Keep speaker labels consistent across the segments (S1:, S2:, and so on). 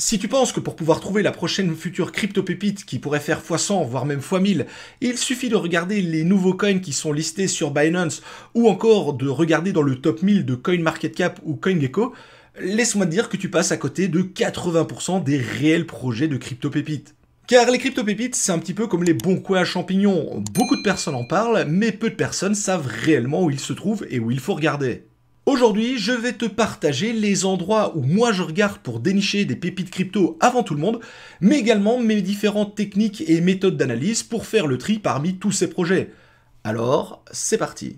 S1: Si tu penses que pour pouvoir trouver la prochaine future crypto-pépite qui pourrait faire x100, voire même x1000, il suffit de regarder les nouveaux coins qui sont listés sur Binance ou encore de regarder dans le top 1000 de CoinMarketCap ou CoinGecko, laisse-moi te dire que tu passes à côté de 80% des réels projets de crypto-pépites. Car les crypto-pépites, c'est un petit peu comme les bons coins à champignons. Beaucoup de personnes en parlent, mais peu de personnes savent réellement où ils se trouvent et où il faut regarder. Aujourd'hui, je vais te partager les endroits où moi je regarde pour dénicher des pépites crypto avant tout le monde, mais également mes différentes techniques et méthodes d'analyse pour faire le tri parmi tous ces projets. Alors, c'est parti.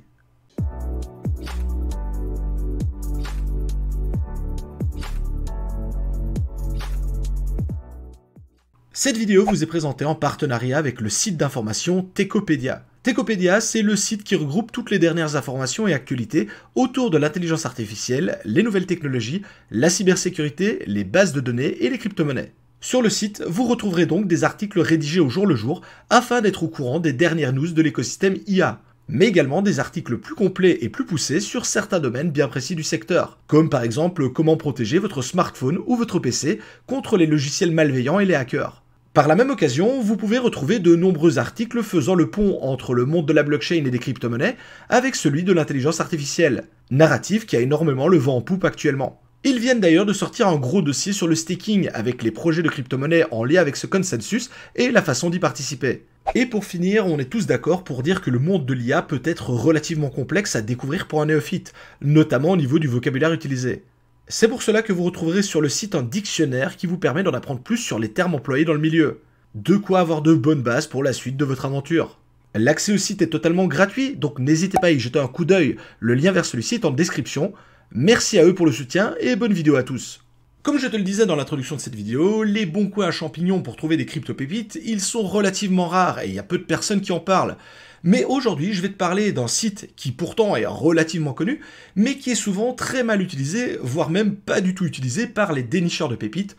S1: Cette vidéo vous est présentée en partenariat avec le site d'information Techopedia. Techopedia, c'est le site qui regroupe toutes les dernières informations et actualités autour de l'intelligence artificielle, les nouvelles technologies, la cybersécurité, les bases de données et les crypto-monnaies. Sur le site, vous retrouverez donc des articles rédigés au jour le jour afin d'être au courant des dernières news de l'écosystème IA, mais également des articles plus complets et plus poussés sur certains domaines bien précis du secteur, comme par exemple comment protéger votre smartphone ou votre PC contre les logiciels malveillants et les hackers. Par la même occasion, vous pouvez retrouver de nombreux articles faisant le pont entre le monde de la blockchain et des crypto-monnaies avec celui de l'intelligence artificielle, narratif qui a énormément le vent en poupe actuellement. Ils viennent d'ailleurs de sortir un gros dossier sur le staking avec les projets de crypto-monnaies en lien avec ce consensus et la façon d'y participer. Et pour finir, on est tous d'accord pour dire que le monde de l'IA peut être relativement complexe à découvrir pour un néophyte, notamment au niveau du vocabulaire utilisé. C'est pour cela que vous retrouverez sur le site un dictionnaire qui vous permet d'en apprendre plus sur les termes employés dans le milieu. De quoi avoir de bonnes bases pour la suite de votre aventure. L'accès au site est totalement gratuit, donc n'hésitez pas à y jeter un coup d'œil, le lien vers celui-ci est en description. Merci à eux pour le soutien et bonne vidéo à tous. Comme je te le disais dans l'introduction de cette vidéo, les bons coins à champignons pour trouver des crypto-pépites, ils sont relativement rares et il y a peu de personnes qui en parlent. Mais aujourd'hui, je vais te parler d'un site qui pourtant est relativement connu, mais qui est souvent très mal utilisé, voire même pas du tout utilisé par les dénicheurs de pépites.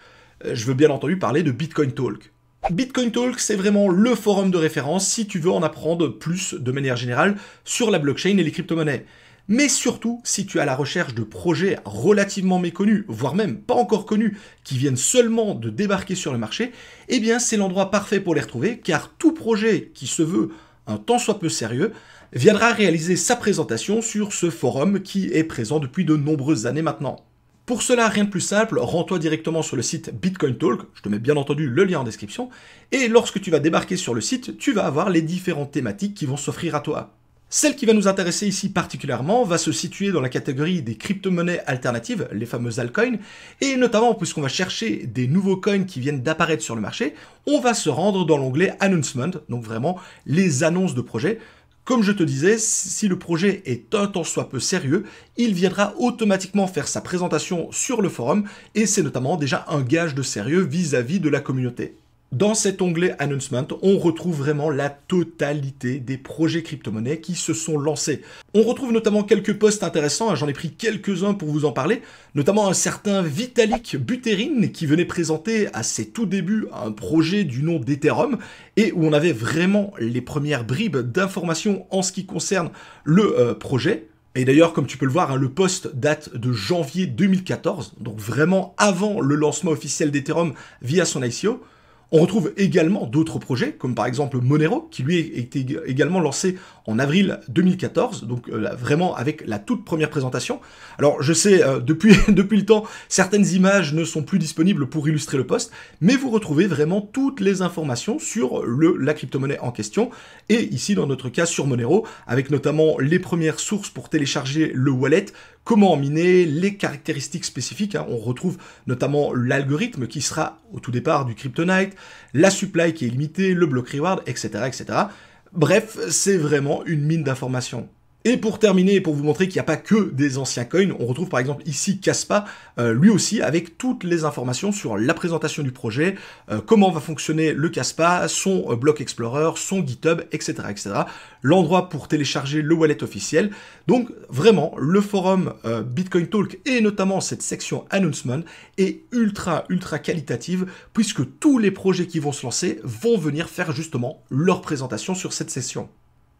S1: Je veux bien entendu parler de Bitcoin Talk. Bitcoin Talk, c'est vraiment le forum de référence si tu veux en apprendre plus de manière générale sur la blockchain et les crypto-monnaies. Mais surtout, si tu es à la recherche de projets relativement méconnus, voire même pas encore connus, qui viennent seulement de débarquer sur le marché, eh bien c'est l'endroit parfait pour les retrouver, car tout projet qui se veut un tant soit peu sérieux, viendra réaliser sa présentation sur ce forum qui est présent depuis de nombreuses années maintenant. Pour cela, rien de plus simple, rends-toi directement sur le site Bitcoin Talk, je te mets bien entendu le lien en description, et lorsque tu vas débarquer sur le site, tu vas avoir les différentes thématiques qui vont s'offrir à toi. Celle qui va nous intéresser ici particulièrement va se situer dans la catégorie des crypto-monnaies alternatives, les fameuses altcoins, et notamment puisqu'on va chercher des nouveaux coins qui viennent d'apparaître sur le marché, on va se rendre dans l'onglet Announcement, donc vraiment les annonces de projets. Comme je te disais, si le projet est un tant soit peu sérieux, il viendra automatiquement faire sa présentation sur le forum, et c'est notamment déjà un gage de sérieux vis-à-vis de la communauté. Dans cet onglet Announcement, on retrouve vraiment la totalité des projets crypto-monnaies qui se sont lancés. On retrouve notamment quelques posts intéressants, j'en ai pris quelques-uns pour vous en parler, notamment un certain Vitalik Buterin qui venait présenter à ses tout débuts un projet du nom d'Ethereum et où on avait vraiment les premières bribes d'informations en ce qui concerne le projet. Et d'ailleurs, comme tu peux le voir, le post date de janvier 2014, donc vraiment avant le lancement officiel d'Ethereum via son ICO. On retrouve également d'autres projets, comme par exemple Monero, qui lui a été également lancé en avril 2014, donc vraiment avec la toute première présentation. Alors je sais, depuis le temps, certaines images ne sont plus disponibles pour illustrer le post, mais vous retrouvez vraiment toutes les informations sur la crypto-monnaie en question, et ici dans notre cas sur Monero, avec notamment les premières sources pour télécharger le wallet, comment en miner, les caractéristiques spécifiques, on retrouve notamment l'algorithme qui sera au tout départ du Kryptonite, la supply qui est limitée, le block reward, etc. etc. Bref, c'est vraiment une mine d'informations. Et pour terminer, pour vous montrer qu'il n'y a pas que des anciens coins, on retrouve par exemple ici Kaspa, lui aussi avec toutes les informations sur la présentation du projet, comment va fonctionner le Kaspa, son Block Explorer, son GitHub, etc. etc. L'endroit pour télécharger le wallet officiel. Donc vraiment, le forum Bitcoin Talk et notamment cette section Announcement est ultra qualitative puisque tous les projets qui vont se lancer vont venir faire justement leur présentation sur cette session.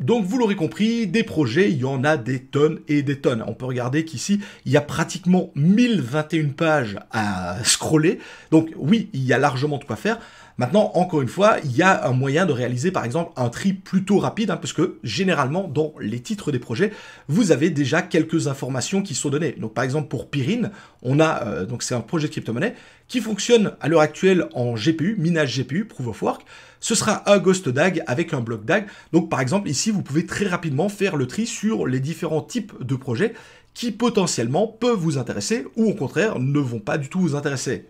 S1: Donc vous l'aurez compris, des projets, il y en a des tonnes et des tonnes. On peut regarder qu'ici, il y a pratiquement 1021 pages à scroller. Donc oui, il y a largement de quoi faire. Maintenant, encore une fois, il y a un moyen de réaliser par exemple un tri plutôt rapide, parce que généralement, dans les titres des projets, vous avez déjà quelques informations qui sont données. Donc par exemple, pour Pyrrhine, on a, donc c'est un projet de crypto-monnaie qui fonctionne à l'heure actuelle en GPU, minage GPU, Proof of Work. Ce sera un Ghost DAG avec un bloc DAG. Donc par exemple, ici, vous pouvez très rapidement faire le tri sur les différents types de projets qui potentiellement peuvent vous intéresser ou au contraire ne vont pas du tout vous intéresser.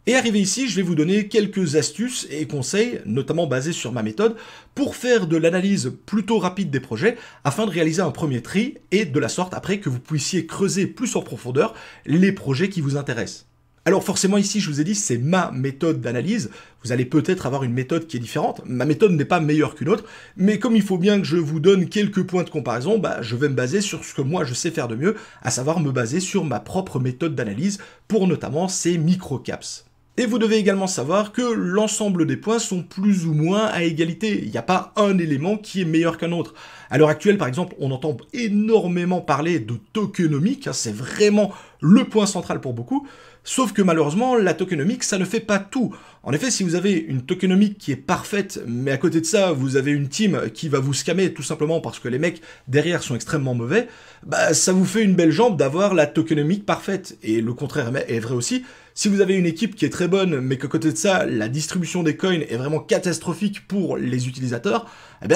S1: Et arrivé ici, je vais vous donner quelques astuces et conseils, notamment basés sur ma méthode, pour faire de l'analyse plutôt rapide des projets, afin de réaliser un premier tri, et de la sorte après que vous puissiez creuser plus en profondeur les projets qui vous intéressent. Alors forcément ici, je vous ai dit, c'est ma méthode d'analyse. Vous allez peut-être avoir une méthode qui est différente. Ma méthode n'est pas meilleure qu'une autre, mais comme il faut bien que je vous donne quelques points de comparaison, je vais me baser sur ce que moi je sais faire de mieux, à savoir me baser sur ma propre méthode d'analyse pour notamment ces microcaps. Et vous devez également savoir que l'ensemble des points sont plus ou moins à égalité. Il n'y a pas un élément qui est meilleur qu'un autre. À l'heure actuelle, par exemple, on entend énormément parler de tokenomics, c'est vraiment le point central pour beaucoup. Sauf que malheureusement, la tokenomics, ça ne fait pas tout. En effet, si vous avez une tokenomics qui est parfaite, mais à côté de ça, vous avez une team qui va vous scammer tout simplement parce que les mecs derrière sont extrêmement mauvais, ça vous fait une belle jambe d'avoir la tokenomics parfaite. Et le contraire est vrai aussi. Si vous avez une équipe qui est très bonne, mais qu'à côté de ça, la distribution des coins est vraiment catastrophique pour les utilisateurs,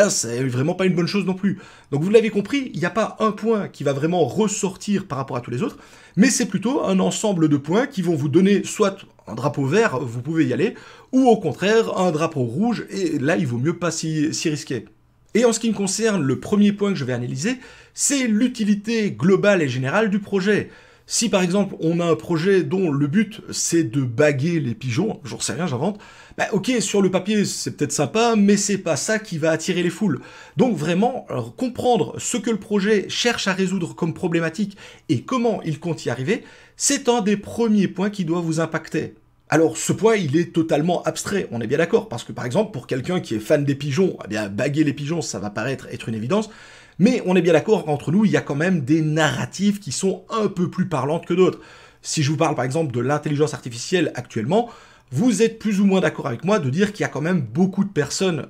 S1: c'est vraiment pas une bonne chose non plus. Donc vous l'avez compris, il n'y a pas un point qui va vraiment ressortir par rapport à tous les autres, mais c'est plutôt un ensemble de points qui vont vous donner soit un drapeau vert, vous pouvez y aller, ou au contraire un drapeau rouge, et là il vaut mieux pas s'y risquer. Et en ce qui me concerne, le premier point que je vais analyser, c'est l'utilité globale et générale du projet. Si par exemple on a un projet dont le but c'est de baguer les pigeons, j'en sais rien, j'invente, ok, sur le papier c'est peut-être sympa, mais c'est pas ça qui va attirer les foules. Donc vraiment, comprendre ce que le projet cherche à résoudre comme problématique et comment il compte y arriver, c'est un des premiers points qui doit vous impacter. Alors ce point il est totalement abstrait, on est bien d'accord, parce que par exemple pour quelqu'un qui est fan des pigeons, baguer les pigeons ça va paraître être une évidence, mais on est bien d'accord qu'entre nous, il y a quand même des narratives qui sont un peu plus parlantes que d'autres. Si je vous parle par exemple de l'intelligence artificielle actuellement, vous êtes plus ou moins d'accord avec moi de dire qu'il y a quand même beaucoup de personnes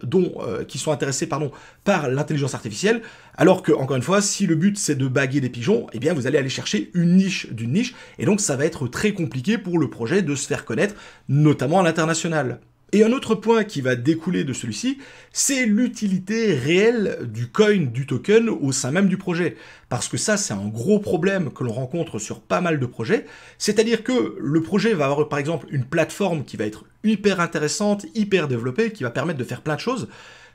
S1: qui sont intéressées par l'intelligence artificielle, alors que, encore une fois, si le but c'est de baguer des pigeons, vous allez aller chercher une niche d'une niche, et donc ça va être très compliqué pour le projet de se faire connaître, notamment à l'international. Et un autre point qui va découler de celui-ci, c'est l'utilité réelle du coin, du token au sein même du projet. Parce que ça, c'est un gros problème que l'on rencontre sur pas mal de projets. C'est-à-dire que le projet va avoir par exemple une plateforme qui va être hyper intéressante, hyper développée, qui va permettre de faire plein de choses.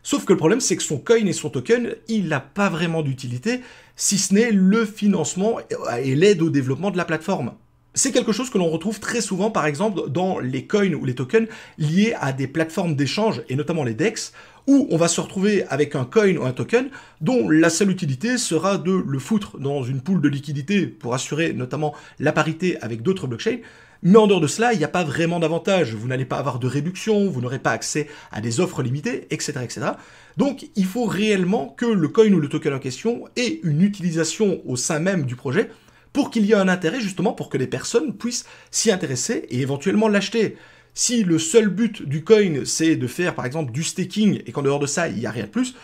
S1: Sauf que le problème, c'est que son coin et son token, il n'a pas vraiment d'utilité, si ce n'est le financement et l'aide au développement de la plateforme. C'est quelque chose que l'on retrouve très souvent, par exemple, dans les coins ou les tokens liés à des plateformes d'échange, et notamment les DEX, où on va se retrouver avec un coin ou un token dont la seule utilité sera de le foutre dans une pool de liquidité pour assurer notamment la parité avec d'autres blockchains. Mais en dehors de cela, il n'y a pas vraiment d'avantage. Vous n'allez pas avoir de réduction, vous n'aurez pas accès à des offres limitées, etc., etc. Donc, il faut réellement que le coin ou le token en question ait une utilisation au sein même du projet pour qu'il y ait un intérêt justement pour que les personnes puissent s'y intéresser et éventuellement l'acheter. Si le seul but du coin c'est de faire par exemple du staking et qu'en dehors de ça il n'y a rien de plus,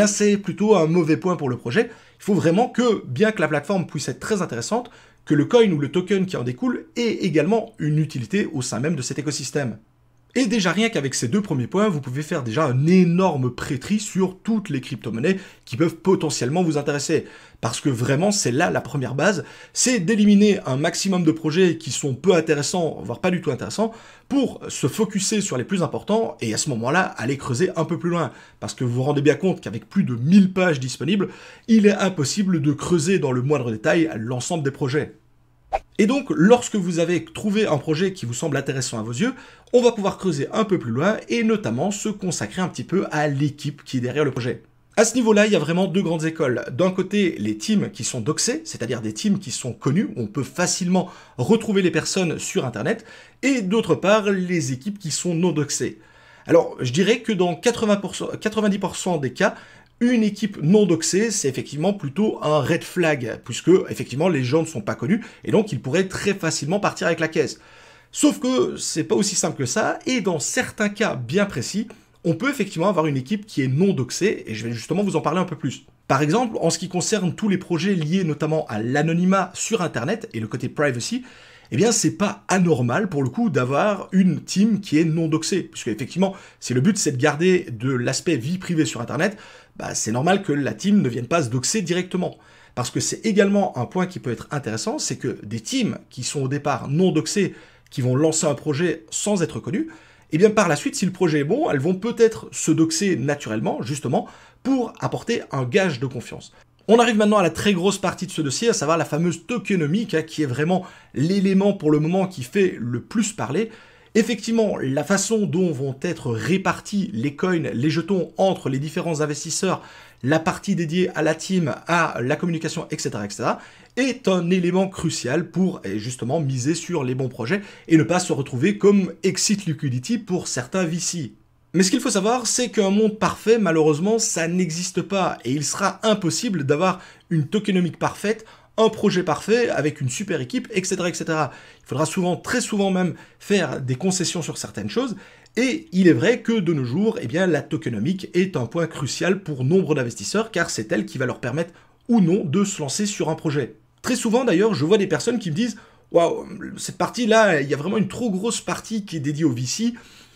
S1: c'est plutôt un mauvais point pour le projet. Il faut vraiment que, bien que la plateforme puisse être très intéressante, que le coin ou le token qui en découle ait également une utilité au sein même de cet écosystème. Et déjà rien qu'avec ces deux premiers points, vous pouvez faire déjà un énorme pré-tri sur toutes les crypto-monnaies qui peuvent potentiellement vous intéresser. Parce que vraiment, c'est là la première base, c'est d'éliminer un maximum de projets qui sont peu intéressants, voire pas du tout intéressants, pour se focuser sur les plus importants et à ce moment-là, aller creuser un peu plus loin. Parce que vous vous rendez bien compte qu'avec plus de 1000 pages disponibles, il est impossible de creuser dans le moindre détail l'ensemble des projets. Et donc, lorsque vous avez trouvé un projet qui vous semble intéressant à vos yeux, on va pouvoir creuser un peu plus loin et notamment se consacrer un petit peu à l'équipe qui est derrière le projet. À ce niveau-là, il y a vraiment deux grandes écoles. D'un côté, les teams qui sont doxés, c'est-à-dire des teams qui sont connus, on peut facilement retrouver les personnes sur Internet, et d'autre part, les équipes qui sont non doxées. Alors, je dirais que dans 90% des cas, Une équipe non doxée, c'est effectivement plutôt un red flag, puisque effectivement les gens ne sont pas connus, et donc ils pourraient très facilement partir avec la caisse. Sauf que c'est pas aussi simple que ça, et dans certains cas bien précis, on peut effectivement avoir une équipe qui est non doxée, et je vais justement vous en parler un peu plus. Par exemple, en ce qui concerne tous les projets liés notamment à l'anonymat sur Internet et le côté privacy, eh bien c'est pas anormal pour le coup d'avoir une team qui est non doxée, puisque effectivement, si le but c'est de garder de l'aspect vie privée sur Internet, bah, c'est normal que la team ne vienne pas se doxer directement. Parce que c'est également un point qui peut être intéressant, c'est que des teams qui sont au départ non doxées, qui vont lancer un projet sans être connus, et bien par la suite, si le projet est bon, elles vont peut-être se doxer naturellement, justement, pour apporter un gage de confiance. On arrive maintenant à la très grosse partie de ce dossier, à savoir la fameuse tokenomics, qui est vraiment l'élément pour le moment qui fait le plus parler. Effectivement, la façon dont vont être répartis les coins, les jetons entre les différents investisseurs, la partie dédiée à la team, à la communication, etc., etc., est un élément crucial pour justement miser sur les bons projets et ne pas se retrouver comme exit liquidity pour certains VC. Mais ce qu'il faut savoir, c'est qu'un monde parfait, malheureusement, ça n'existe pas et il sera impossible d'avoir une tokenomics parfaite, un projet parfait avec une super équipe, etc., etc. Il faudra souvent, très souvent même, faire des concessions sur certaines choses. Et il est vrai que de nos jours, eh bien, la tokenomics est un point crucial pour nombre d'investisseurs, car c'est elle qui va leur permettre ou non de se lancer sur un projet. Très souvent d'ailleurs, je vois des personnes qui me disent « Waouh, cette partie-là, il y a vraiment une trop grosse partie qui est dédiée au VC.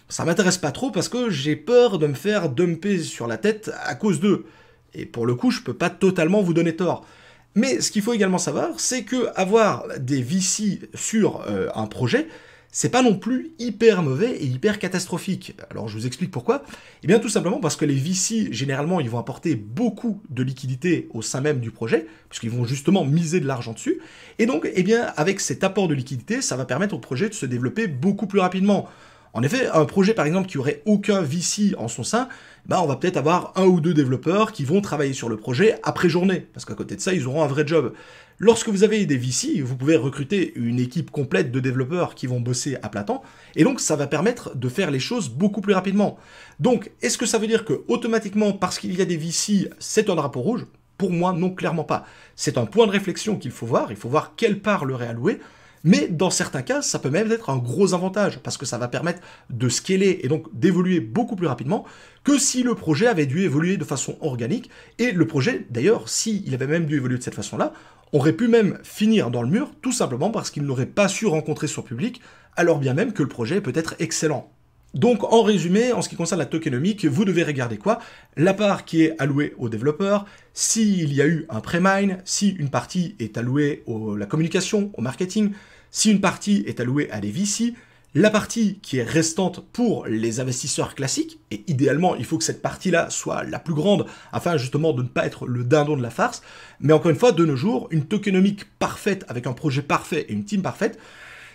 S1: Ça m'intéresse pas trop parce que j'ai peur de me faire dumper sur la tête à cause d'eux. » Et pour le coup, je peux pas totalement vous donner tort. Mais ce qu'il faut également savoir, c'est que avoir des VC sur un projet, c'est pas non plus hyper mauvais et hyper catastrophique. Alors je vous explique pourquoi. Eh bien tout simplement parce que les VC, généralement, ils vont apporter beaucoup de liquidités au sein même du projet, puisqu'ils vont justement miser de l'argent dessus. Et donc, eh bien, avec cet apport de liquidité, ça va permettre au projet de se développer beaucoup plus rapidement. En effet, un projet par exemple qui aurait aucun VC en son sein, on va peut-être avoir un ou deux développeurs qui vont travailler sur le projet après journée, parce qu'à côté de ça, ils auront un vrai job. Lorsque vous avez des VC, vous pouvez recruter une équipe complète de développeurs qui vont bosser à plein temps, et donc ça va permettre de faire les choses beaucoup plus rapidement. Donc, est-ce que ça veut dire que automatiquement, parce qu'il y a des VC, c'est un drapeau rouge? Pour moi, non, clairement pas. C'est un point de réflexion qu'il faut voir, il faut voir quelle part leur est allouée. Mais dans certains cas, ça peut même être un gros avantage, parce que ça va permettre de scaler et donc d'évoluer beaucoup plus rapidement que si le projet avait dû évoluer de façon organique. Et le projet, d'ailleurs, s'il avait même dû évoluer de cette façon-là, aurait pu même finir dans le mur, tout simplement parce qu'il n'aurait pas su rencontrer son public, alors bien même que le projet peut être excellent. Donc en résumé, en ce qui concerne la tokenomics, vous devez regarder quoi? La part qui est allouée aux développeurs, s'il y a eu un pré-mine, si une partie est allouée à la communication, au marketing, si une partie est allouée à des VC, la partie qui est restante pour les investisseurs classiques, et idéalement il faut que cette partie-là soit la plus grande, afin justement de ne pas être le dindon de la farce, mais encore une fois, de nos jours, une tokenomics parfaite avec un projet parfait et une team parfaite,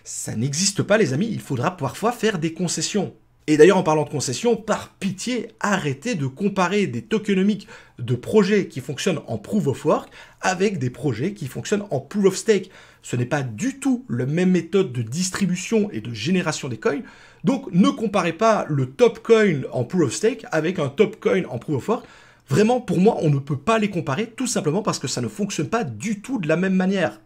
S1: ça n'existe pas les amis, il faudra parfois faire des concessions. Et d'ailleurs, en parlant de concessions, par pitié, arrêtez de comparer des tokenomics de projets qui fonctionnent en Proof of Work avec des projets qui fonctionnent en Proof of Stake. Ce n'est pas du tout la même méthode de distribution et de génération des coins. Donc, ne comparez pas le top coin en Proof of Stake avec un top coin en Proof of Work. Vraiment, pour moi, on ne peut pas les comparer, tout simplement parce que ça ne fonctionne pas du tout de la même manière.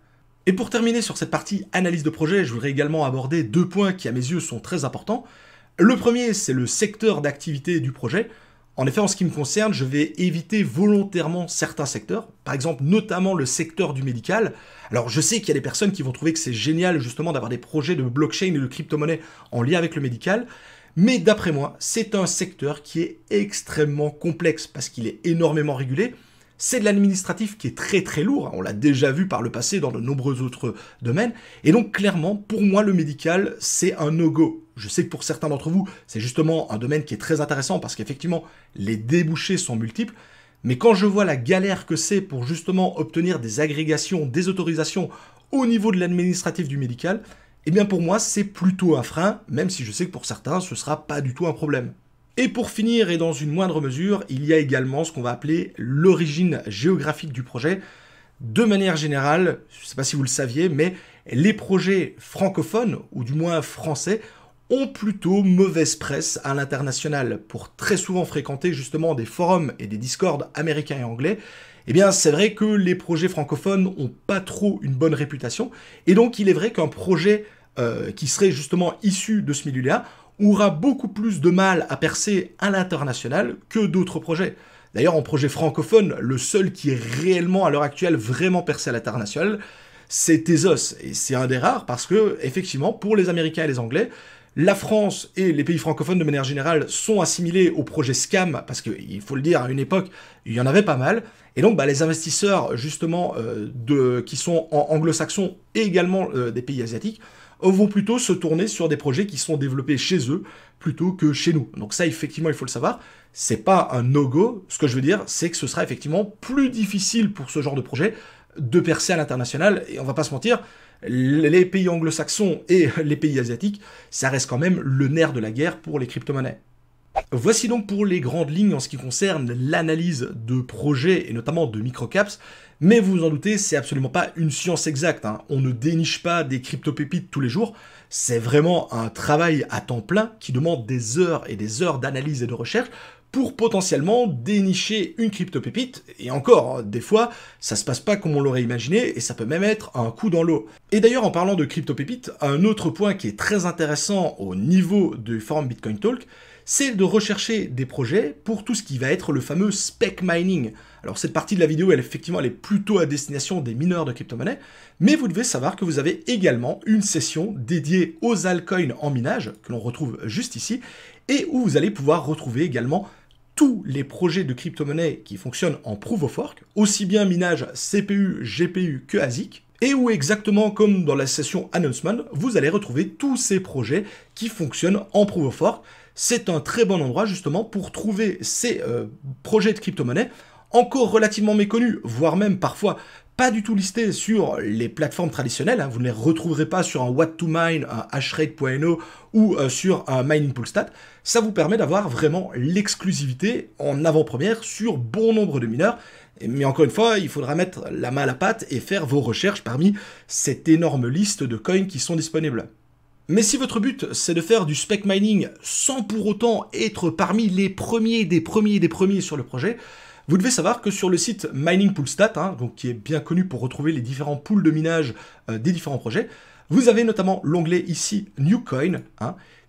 S1: Et pour terminer sur cette partie analyse de projet, je voudrais également aborder deux points qui, à mes yeux, sont très importants. Le premier, c'est le secteur d'activité du projet. En effet, en ce qui me concerne, je vais éviter volontairement certains secteurs, par exemple notamment le secteur du médical. Alors je sais qu'il y a des personnes qui vont trouver que c'est génial justement d'avoir des projets de blockchain et de crypto-monnaie en lien avec le médical, mais d'après moi, c'est un secteur qui est extrêmement complexe parce qu'il est énormément régulé. C'est de l'administratif qui est très très lourd, on l'a déjà vu par le passé dans de nombreux autres domaines, et donc clairement, pour moi, le médical, c'est un no-go. Je sais que pour certains d'entre vous, c'est justement un domaine qui est très intéressant parce qu'effectivement, les débouchés sont multiples, mais quand je vois la galère que c'est pour justement obtenir des agrégations, des autorisations au niveau de l'administratif du médical, eh bien pour moi, c'est plutôt un frein, même si je sais que pour certains, ce sera pas du tout un problème. Et pour finir, et dans une moindre mesure, il y a également ce qu'on va appeler l'origine géographique du projet. De manière générale, je ne sais pas si vous le saviez, mais les projets francophones, ou du moins français, ont plutôt mauvaise presse à l'international. Pour très souvent fréquenter justement des forums et des discords américains et anglais, eh bien c'est vrai que les projets francophones n'ont pas trop une bonne réputation, et donc il est vrai qu'un projet qui serait justement issu de ce milieu-là aura beaucoup plus de mal à percer à l'international que d'autres projets. D'ailleurs, en projet francophone, le seul qui est réellement à l'heure actuelle vraiment percé à l'international, c'est Tezos. Et c'est un des rares parce que, effectivement, pour les Américains et les Anglais, la France et les pays francophones de manière générale sont assimilés au projet scam, parce qu'il faut le dire, à une époque, il y en avait pas mal. Et donc, les investisseurs, justement, qui sont anglo-saxons et également des pays asiatiques, vont plutôt se tourner sur des projets qui sont développés chez eux plutôt que chez nous. Donc ça, effectivement, il faut le savoir, c'est pas un no-go. Ce que je veux dire, c'est que ce sera effectivement plus difficile pour ce genre de projet de percer à l'international. Et on va pas se mentir, les pays anglo-saxons et les pays asiatiques, ça reste quand même le nerf de la guerre pour les crypto-monnaies. Voici donc pour les grandes lignes en ce qui concerne l'analyse de projets et notamment de microcaps. Mais vous vous en doutez, c'est absolument pas une science exacte, hein. On ne déniche pas des crypto-pépites tous les jours. C'est vraiment un travail à temps plein qui demande des heures et des heures d'analyse et de recherche pour potentiellement dénicher une crypto-pépite. Et encore, des fois, ça se passe pas comme on l'aurait imaginé et ça peut même être un coup dans l'eau. Et d'ailleurs, en parlant de crypto-pépites, un autre point qui est très intéressant au niveau du forum Bitcoin Talk, c'est de rechercher des projets pour tout ce qui va être le fameux spec mining. Alors cette partie de la vidéo, elle est plutôt à destination des mineurs de crypto-monnaies, mais vous devez savoir que vous avez également une session dédiée aux altcoins en minage, que l'on retrouve juste ici, et où vous allez pouvoir retrouver également tous les projets de crypto-monnaies qui fonctionnent en Proof of Work, aussi bien minage CPU, GPU que ASIC, et où exactement comme dans la session Announcement, vous allez retrouver tous ces projets qui fonctionnent en Proof of Work. C'est un très bon endroit justement pour trouver ces projets de crypto-monnaies encore relativement méconnus, voire même parfois pas du tout listés sur les plateformes traditionnelles. Vous ne les retrouverez pas sur un What2Mine, un Hashrate.no ou sur un Mining Pool Stat. Ça vous permet d'avoir vraiment l'exclusivité en avant-première sur bon nombre de mineurs. Mais encore une fois, il faudra mettre la main à la pâte et faire vos recherches parmi cette énorme liste de coins qui sont disponibles. Mais si votre but, c'est de faire du spec mining sans pour autant être parmi les premiers des premiers sur le projet, vous devez savoir que sur le site Mining Pool Stat, donc qui est bien connu pour retrouver les différents pools de minage des différents projets, vous avez notamment l'onglet ici New Coin,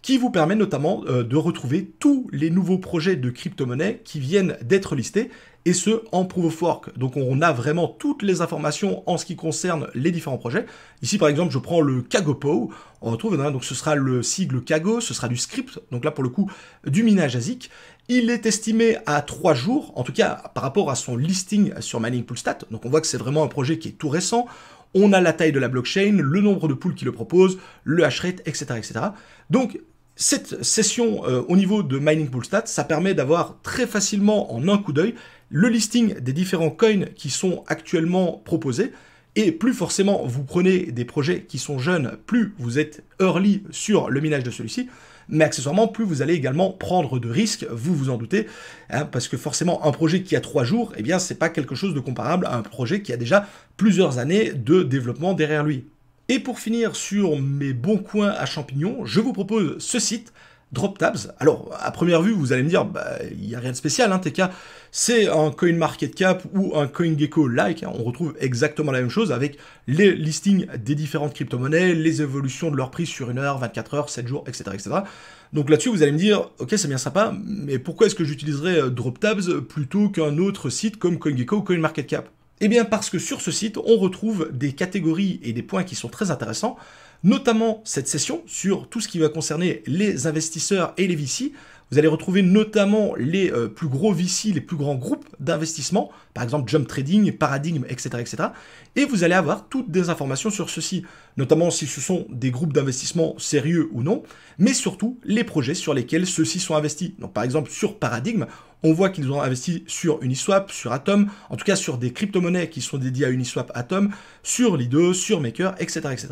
S1: qui vous permet notamment de retrouver tous les nouveaux projets de crypto-monnaies qui viennent d'être listés, et ce, en Proof of Work. Donc on a vraiment toutes les informations en ce qui concerne les différents projets. Ici, par exemple, je prends le KagoPow, on retrouve, donc ce sera le sigle Kago, ce sera du script, donc là, pour le coup, du minage ASIC. Il est estimé à 3 jours, en tout cas, par rapport à son listing sur Mining Pool Stat. Donc on voit que c'est vraiment un projet qui est tout récent. On a la taille de la blockchain, le nombre de pools qui le proposent, le hash rate, etc., etc. Donc, cette session au niveau de Mining Pool Stat, ça permet d'avoir très facilement, en un coup d'œil, le listing des différents coins qui sont actuellement proposés. Et plus forcément vous prenez des projets qui sont jeunes, plus vous êtes early sur le minage de celui-ci, mais accessoirement, plus vous allez également prendre de risques, vous vous en doutez, parce que forcément, un projet qui a 3 jours, eh bien, c'est pas quelque chose de comparable à un projet qui a déjà plusieurs années de développement derrière lui. Et pour finir sur mes bons coins à champignons, je vous propose ce site, DropTabs. Alors, à première vue, vous allez me dire, il n'y a rien de spécial, TK, c'est un CoinMarketCap ou un CoinGecko-like, on retrouve exactement la même chose avec les listings des différentes crypto-monnaies, les évolutions de leur prix sur 1 heure, 24 heures, 7 jours, etc. etc. Donc là-dessus, vous allez me dire, ok, c'est bien sympa, mais pourquoi est-ce que j'utiliserais DropTabs plutôt qu'un autre site comme CoinGecko ou CoinMarketCap ? Eh bien parce que sur ce site, on retrouve des catégories et des points qui sont très intéressants, notamment cette session sur tout ce qui va concerner les investisseurs et les VC. Vous allez retrouver notamment les plus gros VC, les plus grands groupes d'investissement, par exemple Jump Trading, Paradigm, etc., etc. Et vous allez avoir toutes des informations sur ceci, notamment si ce sont des groupes d'investissement sérieux ou non, mais surtout les projets sur lesquels ceux-ci sont investis. Donc par exemple sur Paradigm, on voit qu'ils ont investi sur Uniswap, sur Atom, en tout cas sur des crypto-monnaies qui sont dédiées à Uniswap, Atom, sur Lido, sur Maker, etc., etc.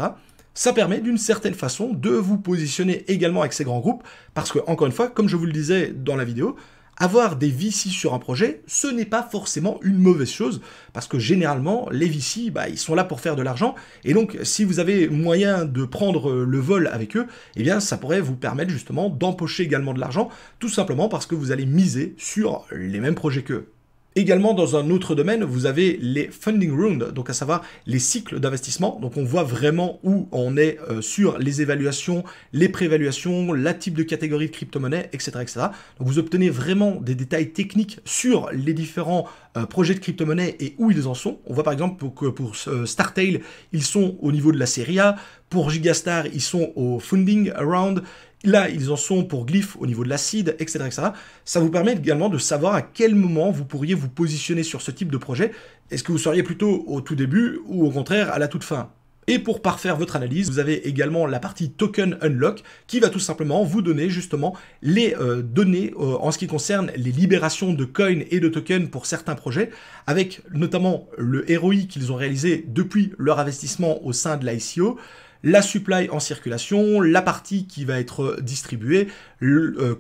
S1: Ça permet d'une certaine façon de vous positionner également avec ces grands groupes, parce que, encore une fois, comme je vous le disais dans la vidéo, Avoir des VC sur un projet, ce n'est pas forcément une mauvaise chose, parce que généralement, les VC, ils sont là pour faire de l'argent, et donc si vous avez moyen de prendre le vol avec eux, eh bien ça pourrait vous permettre justement d'empocher également de l'argent, tout simplement parce que vous allez miser sur les mêmes projets qu'eux. Également, dans un autre domaine, vous avez les funding rounds, donc à savoir les cycles d'investissement. Donc on voit vraiment où on est sur les évaluations, les préévaluations, la type de catégorie de crypto-monnaie, etc., etc. Donc vous obtenez vraiment des détails techniques sur les différents projets de crypto-monnaie et où ils en sont. On voit par exemple que pour Startail, ils sont au niveau de la série A. Pour Gigastar, ils sont au funding round. Là, ils en sont pour Glyph au niveau de la seed, etc., etc. Ça vous permet également de savoir à quel moment vous pourriez vous positionner sur ce type de projet. Est-ce que vous seriez plutôt au tout début ou au contraire à la toute fin? Et pour parfaire votre analyse, vous avez également la partie Token Unlock qui va tout simplement vous donner justement les données en ce qui concerne les libérations de coins et de tokens pour certains projets, avec notamment le ROI qu'ils ont réalisé depuis leur investissement au sein de l'ICO, la supply en circulation, la partie qui va être distribuée,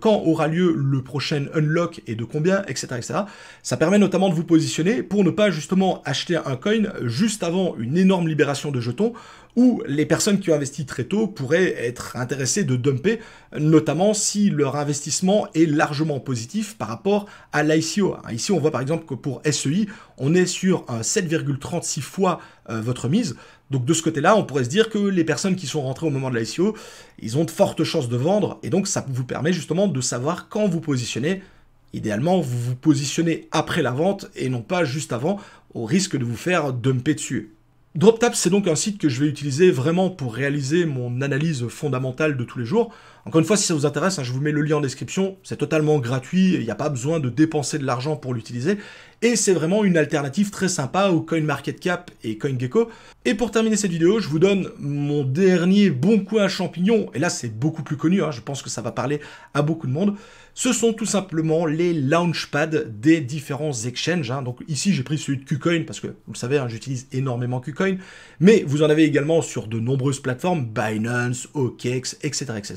S1: quand aura lieu le prochain unlock et de combien, etc., etc. Ça permet notamment de vous positionner pour ne pas justement acheter un coin juste avant une énorme libération de jetons où les personnes qui ont investi très tôt pourraient être intéressées de dumper, notamment si leur investissement est largement positif par rapport à l'ICO. Ici, on voit par exemple que pour SEI, on est sur un 7,36 fois votre mise. Donc de ce côté-là, on pourrait se dire que les personnes qui sont rentrées au moment de l'ICO, ils ont de fortes chances de vendre, et donc ça vous permet justement de savoir quand vous positionnez. Idéalement, vous vous positionnez après la vente et non pas juste avant, au risque de vous faire dumper dessus. DropTap, c'est donc un site que je vais utiliser vraiment pour réaliser mon analyse fondamentale de tous les jours. Encore une fois, si ça vous intéresse, je vous mets le lien en description. C'est totalement gratuit, il n'y a pas besoin de dépenser de l'argent pour l'utiliser. Et c'est vraiment une alternative très sympa au CoinMarketCap et CoinGecko. Et pour terminer cette vidéo, je vous donne mon dernier bon coup à champignon. Et là, c'est beaucoup plus connu, je pense que ça va parler à beaucoup de monde. Ce sont tout simplement les launchpads des différents exchanges. Donc ici, j'ai pris celui de KuCoin parce que, vous le savez, j'utilise énormément KuCoin. Mais vous en avez également sur de nombreuses plateformes, Binance, OKEx, etc., etc.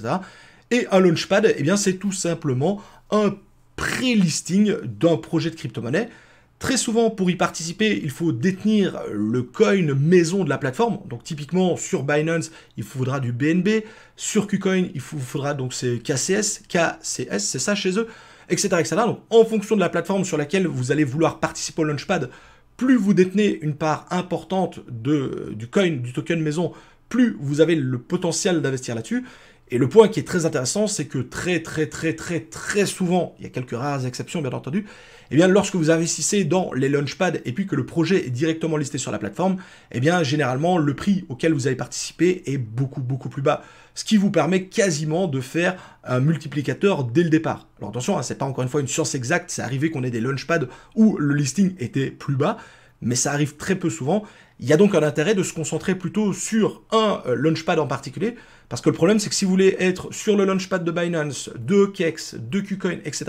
S1: Et un launchpad, eh bien, c'est tout simplement un pré-listing d'un projet de crypto-monnaie. Très souvent, pour y participer, il faut détenir le coin maison de la plateforme. Donc typiquement, sur Binance, il vous faudra du BNB. Sur KuCoin, il vous faudra donc c'est KCS, c'est ça chez eux, etc., etc. Donc en fonction de la plateforme sur laquelle vous allez vouloir participer au launchpad, plus vous détenez une part importante du coin, du token maison, plus vous avez le potentiel d'investir là-dessus. Et le point qui est très intéressant, c'est que très souvent, il y a quelques rares exceptions bien entendu, eh bien lorsque vous investissez dans les launchpads et puis que le projet est directement listé sur la plateforme, eh bien généralement le prix auquel vous avez participé est beaucoup plus bas. Ce qui vous permet quasiment de faire un multiplicateur dès le départ. Alors attention, c'est pas encore une fois une science exacte, c'est arrivé qu'on ait des launchpads où le listing était plus bas, mais ça arrive très peu souvent. Il y a donc un intérêt de se concentrer plutôt sur un launchpad en particulier, parce que le problème c'est que si vous voulez être sur le launchpad de Binance, de OKEx, de KuCoin, etc.,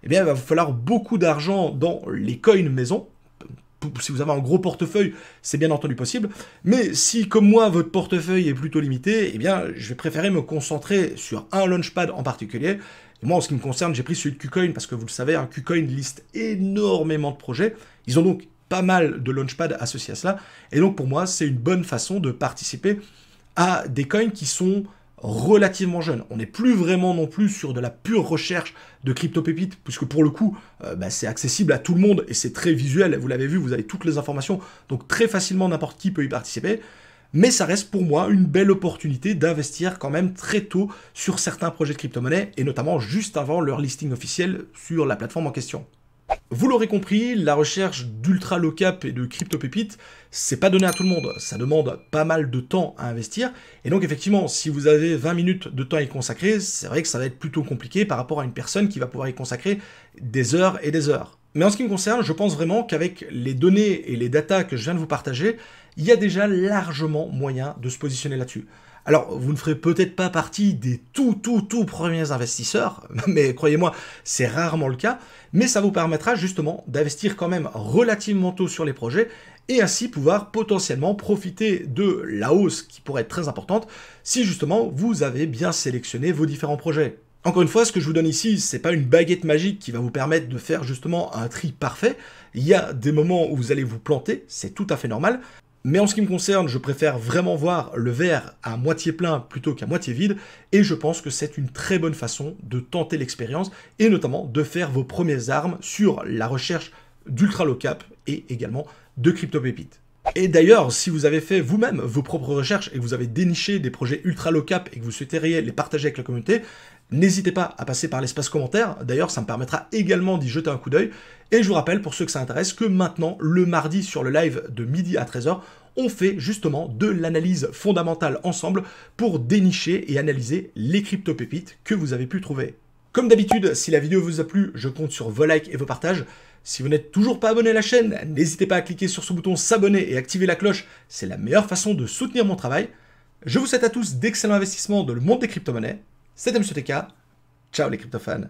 S1: eh bien il va vous falloir beaucoup d'argent dans les coins maison. Si vous avez un gros portefeuille, c'est bien entendu possible, mais si comme moi votre portefeuille est plutôt limité, eh bien je vais préférer me concentrer sur un launchpad en particulier. Et moi en ce qui me concerne, j'ai pris celui de KuCoin parce que vous le savez, KuCoin liste énormément de projets. Ils ont donc pas mal de launchpads associés à cela, et donc pour moi c'est une bonne façon de participer à des coins qui sont relativement jeunes. On n'est plus vraiment non plus sur de la pure recherche de crypto-pépites, puisque pour le coup, c'est accessible à tout le monde et c'est très visuel, vous l'avez vu, vous avez toutes les informations, donc très facilement n'importe qui peut y participer, mais ça reste pour moi une belle opportunité d'investir quand même très tôt sur certains projets de crypto-monnaie, et notamment juste avant leur listing officiel sur la plateforme en question. Vous l'aurez compris, la recherche d'ultra low cap et de crypto pépites, c'est pas donné à tout le monde. Ça demande pas mal de temps à investir. Et donc effectivement, si vous avez 20 minutes de temps à y consacrer, c'est vrai que ça va être plutôt compliqué par rapport à une personne qui va pouvoir y consacrer des heures et des heures. Mais en ce qui me concerne, je pense vraiment qu'avec les données et les datas que je viens de vous partager, il y a déjà largement moyen de se positionner là-dessus. Alors, vous ne ferez peut-être pas partie des tout premiers investisseurs, mais croyez-moi, c'est rarement le cas, mais ça vous permettra justement d'investir quand même relativement tôt sur les projets et ainsi pouvoir potentiellement profiter de la hausse qui pourrait être très importante si justement vous avez bien sélectionné vos différents projets. Encore une fois, ce que je vous donne ici, c'est pas une baguette magique qui va vous permettre de faire justement un tri parfait. Il y a des moments où vous allez vous planter, c'est tout à fait normal. Mais en ce qui me concerne, je préfère vraiment voir le verre à moitié plein plutôt qu'à moitié vide, et je pense que c'est une très bonne façon de tenter l'expérience, et notamment de faire vos premières armes sur la recherche d'ultra low cap et également de crypto-pépites. Et d'ailleurs, si vous avez fait vous-même vos propres recherches et que vous avez déniché des projets ultra low cap et que vous souhaiteriez les partager avec la communauté, n'hésitez pas à passer par l'espace commentaire. D'ailleurs, ça me permettra également d'y jeter un coup d'œil. Et je vous rappelle, pour ceux que ça intéresse, que maintenant, le mardi sur le live de midi à 13h, on fait justement de l'analyse fondamentale ensemble pour dénicher et analyser les crypto-pépites que vous avez pu trouver. Comme d'habitude, si la vidéo vous a plu, je compte sur vos likes et vos partages. Si vous n'êtes toujours pas abonné à la chaîne, n'hésitez pas à cliquer sur ce bouton s'abonner et activer la cloche, c'est la meilleure façon de soutenir mon travail. Je vous souhaite à tous d'excellents investissements dans le monde des crypto-monnaies. C'était MrTK, ciao les crypto-fans.